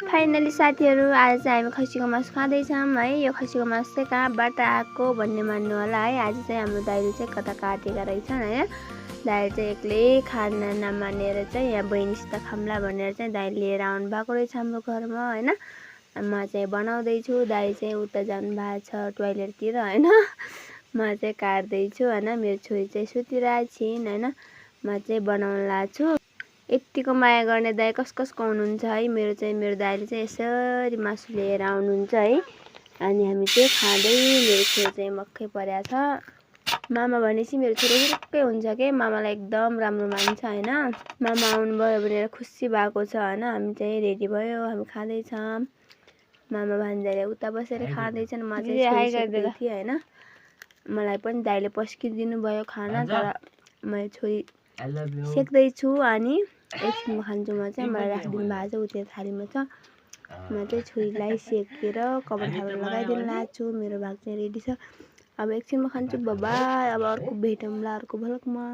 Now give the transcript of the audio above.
Finally साथीहरू आज चाहिँ हामी खसीको मासु खाँदैछौँ है। यो खसीको मासु चाहिँ कहाँबाट आएको भन्ने मान्नु होला है। आज चाहिँ हाम्रो दाइले चाहिँ कता काटेका रहेछन् हैन। दाइले चाहिँ एक्लै खान नमानेर चाहिँ यहाँ बहिनीसित खाम्ला भनेर चाहिँ दाइले लिएर आउनु भएको रहेछ हाम्रो घरमा हैन। म चाहिँ बनाउँदैछु, दाइ चाहिँ उता जानु भएको छ टोयलेटतिर हैन। म चाहिँ काट्दैछु हैन। मेरो छोरी चाहिँ सुतिरहेको छिन् हैन। म चाहिँ बनाउन लाग्छु। यतिको माया गर्ने दाइ कसको हुनुहुन्छ है। मेरो दाइले चाहिँ यसरी मासु लिएर आउनुहुन्छ है। अनि हामी चाहिँ खाँदै मेरो छोरी चाहिँ मक्कै परेको छ। मामा भनेपछि मेरो छोरी हुरुक्कै हुन्छ के, मामालाई एकदम राम्रो मान्छ हैन। मामा आउनुभयो भनेर खुसी भएको छ हैन। हामी चाहिँ रेडी भयो, हामी खाँदैछौँ। मामा भान्जाले उता बसेर खाँदैछन्, म चाहिँ छोरी सेक्दै थिएँ हैन। मलाई पनि दाइले पस्किदिनु भयो खाना, तर मैले छोरी सेक्दैछु अनि एकछिनमा खान्छु। म चाहिँ मलाई राखिदिनु भएको छ उता थालीमा छ। म चाहिँ छोरीलाई सेकेर कपाल थापेर लगाइदिनु लाग्छु। मेरो भाग चाहिँ रेडी छ। अब एकछिनमा खान्छु। बाबा अब अर्को भेटौँला अर्को भ्लगमा।